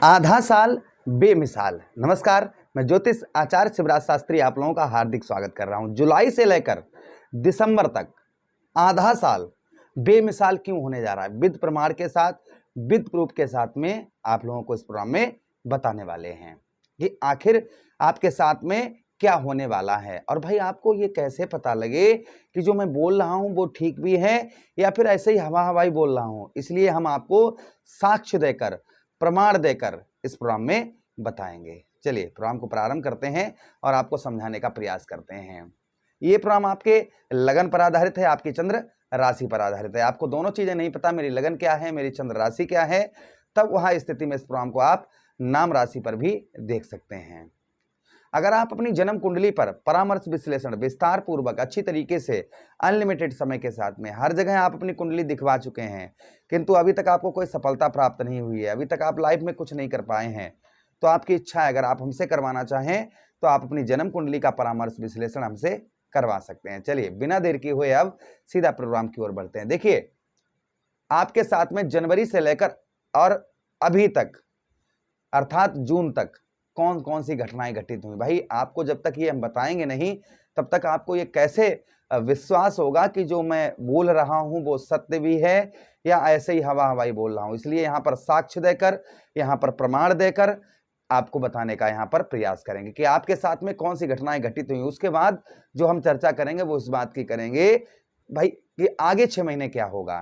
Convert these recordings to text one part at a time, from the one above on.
आधा साल बेमिसाल। नमस्कार, मैं ज्योतिष आचार्य शिवराज शास्त्री आप लोगों का हार्दिक स्वागत कर रहा हूं। जुलाई से लेकर दिसंबर तक आधा साल बेमिसाल क्यों होने जा रहा है, विद प्रमाण के साथ, विद प्रूफ के साथ में आप लोगों को इस प्रोग्राम में बताने वाले हैं कि आखिर आपके साथ में क्या होने वाला है। और भाई आपको ये कैसे पता लगे कि जो मैं बोल रहा हूं वो ठीक भी है या फिर ऐसे ही हवा हवाई बोल रहा हूं। इसलिए हम आपको साक्ष्य देकर, प्रमाण देकर इस प्रोग्राम में बताएंगे। चलिए प्रोग्राम को प्रारंभ करते हैं और आपको समझाने का प्रयास करते हैं। ये प्रोग्राम आपके लगन पर आधारित है, आपकी चंद्र राशि पर आधारित है। आपको दोनों चीजें नहीं पता, मेरी लगन क्या है, मेरी चंद्र राशि क्या है, तब वहां स्थिति में इस प्रोग्राम को आप नाम राशि पर भी देख सकते हैं। अगर आप अपनी जन्म कुंडली पर परामर्श विश्लेषण विस्तार पूर्वक अच्छी तरीके से अनलिमिटेड समय के साथ में हर जगह आप अपनी कुंडली दिखवा चुके हैं, किंतु अभी तक आपको कोई सफलता प्राप्त नहीं हुई है, अभी तक आप लाइफ में कुछ नहीं कर पाए हैं, तो आपकी इच्छा है अगर आप हमसे करवाना चाहें तो आप अपनी जन्म कुंडली का परामर्श विश्लेषण हमसे करवा सकते हैं। चलिए बिना देर किए हुए अब सीधा प्रोग्राम की ओर बढ़ते हैं। देखिए आपके साथ में जनवरी से लेकर और अभी तक अर्थात जून तक कौन कौन सी घटनाएं घटित हुई। भाई आपको जब तक ये हम बताएंगे नहीं तब तक आपको ये कैसे विश्वास होगा कि जो मैं बोल रहा हूं वो सत्य भी है या ऐसे ही हवा हवाई बोल रहा हूं। इसलिए यहाँ पर साक्ष्य देकर, यहाँ पर प्रमाण देकर आपको बताने का यहाँ पर प्रयास करेंगे कि आपके साथ में कौन सी घटनाएं घटित हुई। उसके बाद जो हम चर्चा करेंगे वो इस बात की करेंगे भाई कि आगे 6 महीने क्या होगा,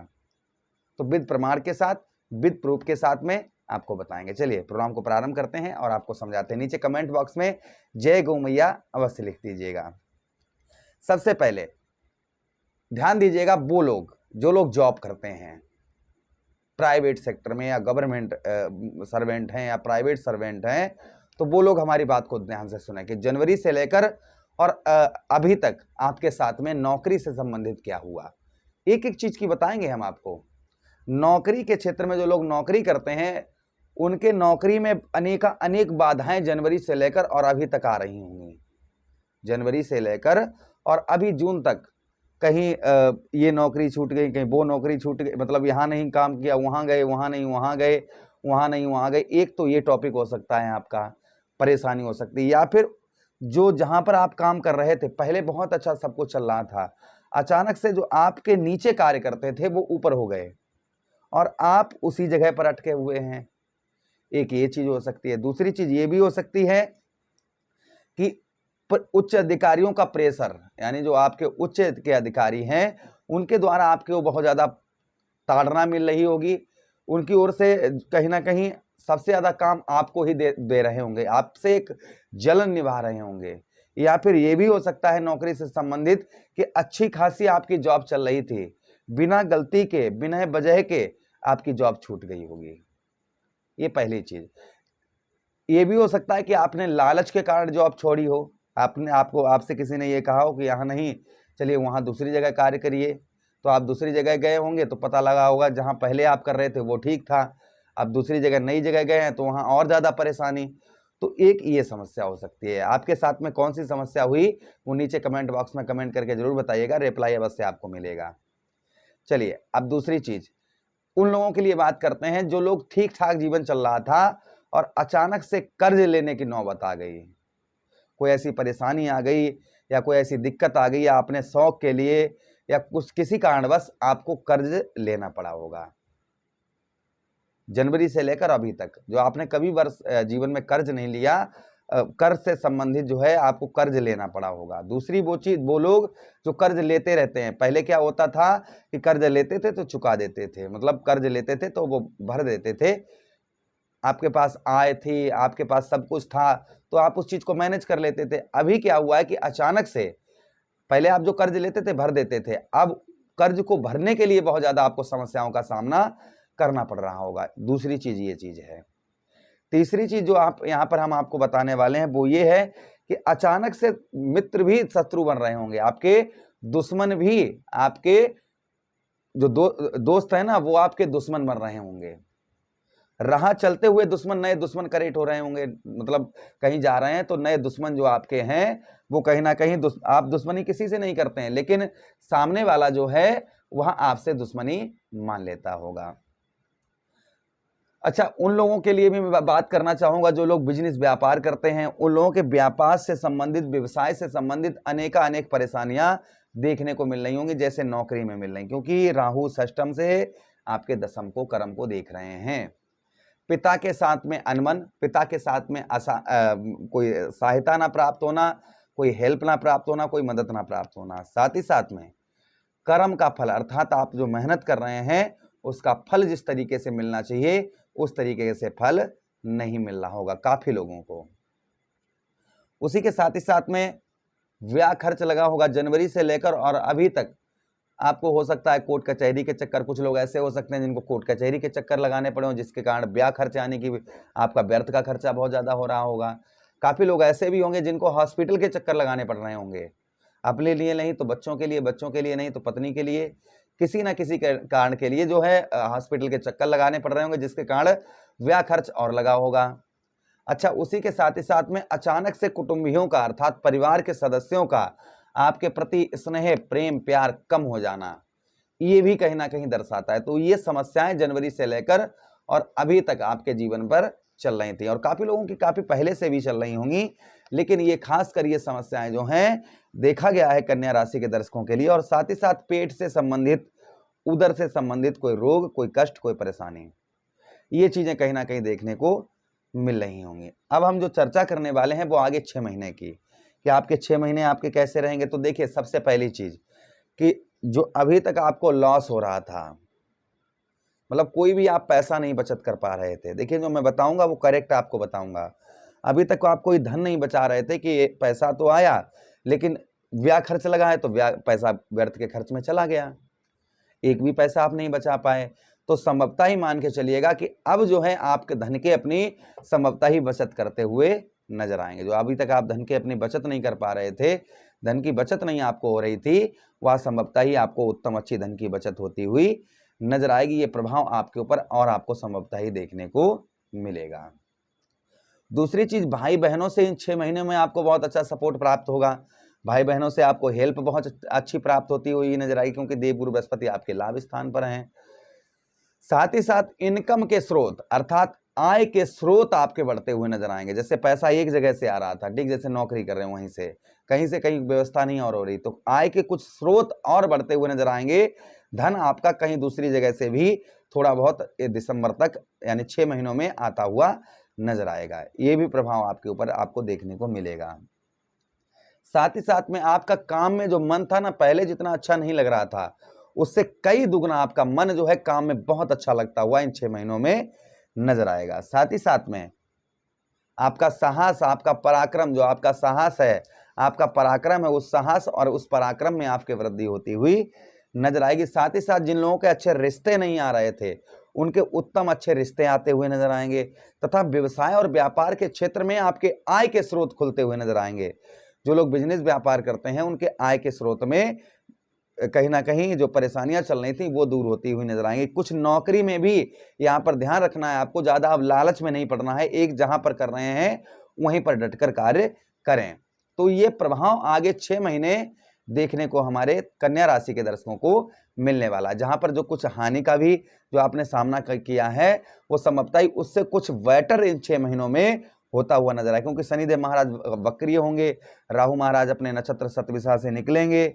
तो विद प्रमाण के साथ, विद प्रूफ के साथ में आपको बताएंगे। चलिए प्रोग्राम को प्रारंभ करते हैं और आपको समझाते हैं। नीचे कमेंट बॉक्स में जय गौ मैया अवश्य लिख दीजिएगा। सबसे पहले ध्यान दीजिएगा, वो लोग जो लोग जॉब करते हैं प्राइवेट सेक्टर में या गवर्नमेंट सर्वेंट हैं या प्राइवेट सर्वेंट हैं, तो वो लोग हमारी बात को ध्यान से सुने कि जनवरी से लेकर और अभी तक आपके साथ में नौकरी से संबंधित क्या हुआ। एक एक चीज की बताएंगे हम आपको। नौकरी के क्षेत्र में जो लोग नौकरी करते हैं उनके नौकरी में अनेक बाधाएं जनवरी से लेकर और अभी तक आ रही होंगी। जनवरी से लेकर और अभी जून तक कहीं ये नौकरी छूट गई, कहीं वो नौकरी छूट गई, मतलब यहाँ नहीं काम किया, वहाँ गए, वहाँ नहीं वहाँ गए, वहाँ नहीं वहाँ गए। एक तो ये टॉपिक हो सकता है, आपका परेशानी हो सकती है। या फिर जो जहाँ पर आप काम कर रहे थे पहले बहुत अच्छा सब कुछ चल रहा था, अचानक से जो आपके नीचे कार्य करते थे वो ऊपर हो गए और आप उसी जगह पर अटके हुए हैं। एक ये चीज हो सकती है। दूसरी चीज ये भी हो सकती है कि उच्च अधिकारियों का प्रेशर, यानी जो आपके उच्च के अधिकारी हैं उनके द्वारा आपको बहुत ज्यादा ताड़ना मिल रही होगी। उनकी ओर से कहीं ना कहीं सबसे ज्यादा काम आपको ही दे रहे होंगे, आपसे एक जलन निभा रहे होंगे। या फिर ये भी हो सकता है नौकरी से संबंधित कि अच्छी खासी आपकी जॉब चल रही थी, बिना गलती के, बिना वजह के आपकी जॉब छूट गई होगी। ये पहली चीज। ये भी हो सकता है कि आपने लालच के कारण जॉब छोड़ी हो, आपसे किसी ने ये कहा हो कि यहाँ नहीं, चलिए वहां दूसरी जगह कार्य करिए, तो आप दूसरी जगह गए होंगे तो पता लगा होगा जहां पहले आप कर रहे थे वो ठीक था, अब दूसरी जगह नई जगह गए हैं तो वहां और ज्यादा परेशानी। तो एक ये समस्या हो सकती है। आपके साथ में कौन सी समस्या हुई वो नीचे कमेंट बॉक्स में कमेंट करके जरूर बताइएगा, रिप्लाई अवश्य आपको मिलेगा। चलिए अब दूसरी चीज, उन लोगों के लिए बात करते हैं जो लोग ठीक ठाक जीवन चल रहा था और अचानक से कर्ज लेने की नौबत आ गई। कोई ऐसी परेशानी आ गई या कोई ऐसी दिक्कत आ गई या अपने शौक के लिए या कुछ किसी कारणवश आपको कर्ज लेना पड़ा होगा। जनवरी से लेकर अभी तक जो आपने कभी वर्ष जीवन में कर्ज नहीं लिया, कर्ज से संबंधित जो है आपको कर्ज लेना पड़ा होगा। दूसरी वो लोग जो कर्ज लेते रहते हैं, पहले क्या होता था कि कर्ज लेते थे तो चुका देते थे, मतलब कर्ज लेते थे तो वो भर देते थे, आपके पास आय थी, आपके पास सब कुछ था तो आप उस चीज को मैनेज कर लेते थे। अभी क्या हुआ है कि अचानक से पहले आप जो कर्ज लेते थे भर देते थे, अब कर्ज को भरने के लिए बहुत ज्यादा आपको समस्याओं का सामना करना पड़ रहा होगा। दूसरी चीज ये चीज है। तीसरी चीज जो आप यहाँ पर हम आपको बताने वाले हैं वो ये है कि अचानक से मित्र भी शत्रु बन रहे होंगे, आपके दुश्मन भी, आपके जो दोस्त है ना वो आपके दुश्मन बन रहे होंगे। राह चलते हुए दुश्मन नए दुश्मन क्रिएट हो रहे होंगे, मतलब कहीं जा रहे हैं तो नए दुश्मन जो आपके हैं वो कहीं ना कहीं आप दुश्मनी किसी से नहीं करते हैं, लेकिन सामने वाला जो है वह आपसे दुश्मनी मान लेता होगा। अच्छा, उन लोगों के लिए भी मैं बात करना चाहूँगा जो लोग बिजनेस व्यापार करते हैं, उन लोगों के व्यापार से संबंधित, व्यवसाय से संबंधित अनेक परेशानियाँ देखने को मिल रही होंगी, जैसे नौकरी में मिल रही, क्योंकि राहु षष्टम से आपके दशम को, कर्म को देख रहे हैं। पिता के साथ में अनबन, पिता के साथ में कोई सहायता ना प्राप्त होना, कोई हेल्प ना प्राप्त होना, कोई मदद ना प्राप्त होना। साथ ही साथ में कर्म का फल, अर्थात आप जो मेहनत कर रहे हैं उसका फल जिस तरीके से मिलना चाहिए उस तरीके से फल नहीं मिल रहा होगा काफी लोगों को। उसी के साथ ही साथ में व्यय खर्च लगा होगा जनवरी से लेकर और अभी तक। आपको हो सकता है कोर्ट कचहरी के चक्कर, कुछ लोग ऐसे हो सकते हैं जिनको कोर्ट कचहरी के चक्कर लगाने पड़े हो, जिसके कारण ब्याह खर्च यानी कि आपका व्यर्थ का खर्चा बहुत ज्यादा हो रहा होगा। काफी लोग ऐसे भी होंगे जिनको हॉस्पिटल के चक्कर लगाने पड़ रहे होंगे, अपने लिए नहीं तो बच्चों के लिए, बच्चों के लिए नहीं तो पत्नी के लिए, किसी ना किसी के कारण के लिए जो है हॉस्पिटल के चक्कर लगाने पड़ रहे होंगे, जिसके कारण व्यय खर्च और लगा होगा। अच्छा, उसी के साथ ही साथ में अचानक से कुटुंबियों का, अर्थात परिवार के सदस्यों का आपके प्रति स्नेह, प्रेम, प्यार कम हो जाना, ये भी कहीं ना कहीं दर्शाता है। तो ये समस्याएं जनवरी से लेकर और अभी तक आपके जीवन पर चल रही थी और काफी लोगों की काफी पहले से भी चल रही होंगी, लेकिन ये खासकर ये समस्याएं जो हैं देखा गया है कन्या राशि के दर्शकों के लिए। और साथ ही साथ पेट से संबंधित, उदर से संबंधित कोई रोग, कोई कष्ट, कोई परेशानी, ये चीजें कहीं ना कहीं देखने को मिल रही होंगी। अब हम जो चर्चा करने वाले हैं वो आगे 6 महीने की, कि आपके 6 महीने आपके कैसे रहेंगे। तो देखिए, सबसे पहली चीज कि जो अभी तक आपको लॉस हो रहा था, मतलब कोई भी आप पैसा नहीं बचत कर पा रहे थे, देखिए जो मैं बताऊंगा वो करेक्ट आपको बताऊंगा। अभी तक आप कोई धन नहीं बचा रहे थे कि पैसा तो आया लेकिन व्यय खर्च लगा है तो पैसा व्यर्थ के खर्च में चला गया, एक भी पैसा आप नहीं बचा पाए। तो संभवतः ही मान के चलिएगा कि अब जो है आपके धन के अपनी संभवतः ही बचत करते हुए नजर आएंगे। जो अभी तक आप धन के अपनी बचत नहीं कर पा रहे थे, धन की बचत नहीं आपको हो रही थी, वह संभवतः ही आपको उत्तम अच्छी धन की बचत होती हुई नजर आएगी। ये प्रभाव आपके ऊपर और आपको संभवतः ही देखने को मिलेगा। दूसरी चीज, भाई बहनों से इन 6 महीने में आपको बहुत अच्छा सपोर्ट प्राप्त होगा। भाई बहनों से आपको हेल्प बहुत अच्छी प्राप्त होती हुई नजर आएगी, क्योंकि देवगुरु बृहस्पति आपके लाभ स्थान पर हैं। साथ ही साथ इनकम के स्रोत, अर्थात आय के स्रोत आपके बढ़ते हुए नजर आएंगे। जैसे पैसा एक जगह से आ रहा था, ठीक, जैसे नौकरी कर रहे हैं वहीं से कहीं व्यवस्था नहीं और हो रही, तो आय के कुछ स्रोत और बढ़ते हुए नजर आएंगे। धन आपका कहीं दूसरी जगह से भी थोड़ा बहुत दिसंबर तक यानी 6 महीनों में आता हुआ नजर आएगा। ये भी प्रभाव आपके ऊपर आपको देखने को मिलेगा। साथ ही साथ में आपका काम में जो मन था ना, पहले जितना अच्छा नहीं लग रहा था उससे कई दुगना आपका मन जो है काम में बहुत अच्छा लगता हुआ इन 6 महीनों में नजर आएगा। साथ ही साथ में आपका साहस, आपका पराक्रम, जो आपका साहस है, आपका पराक्रम है, उस साहस और उस पराक्रम में आपकी वृद्धि होती हुई नजर आएगी। साथ ही साथ जिन लोगों के अच्छे रिश्ते नहीं आ रहे थे उनके उत्तम अच्छे रिश्ते आते हुए नजर आएंगे, तथा व्यवसाय और व्यापार के क्षेत्र में आपके आय के स्रोत खुलते हुए नजर आएंगे। जो लोग बिजनेस व्यापार करते हैं उनके आय के स्रोत में कहीं ना कहीं जो परेशानियां चल रही थी वो दूर होती हुई नजर आएंगी। कुछ नौकरी में भी यहाँ पर ध्यान रखना है आपको, ज्यादा अब लालच में नहीं पड़ना है, एक जहां पर कर रहे हैं वहीं पर डटकर कार्य करें। तो ये प्रभाव आगे 6 महीने देखने को हमारे कन्या राशि के दर्शकों को मिलने वाला है। जहां पर जो कुछ हानि का भी जो आपने सामना किया है वो संभवतः ही उससे कुछ बेटर इन 6 महीनों में होता हुआ नजर आए, क्योंकि शनिदेव महाराज वक्रीय होंगे, राहु महाराज अपने नक्षत्र शतभिषा से निकलेंगे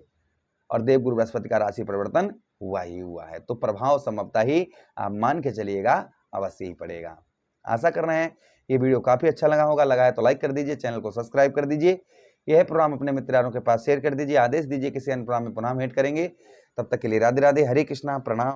और देवगुरु बृहस्पति का राशि परिवर्तन हुआ ही हुआ है। तो प्रभाव संभवतः ही आप मान के चलिएगा अवश्य ही पड़ेगा। आशा कर रहे हैं ये वीडियो काफी अच्छा लगा होगा, लगा है तो लाइक कर दीजिए, चैनल को सब्सक्राइब कर दीजिए, यह प्रोग्राम अपने मित्रों के पास शेयर कर दीजिए, आदेश दीजिए किसी अन्य प्रोग्राम में पुनः भेंट करेंगे। तब तक के लिए राधे राधे, हरे कृष्णा, प्रणाम।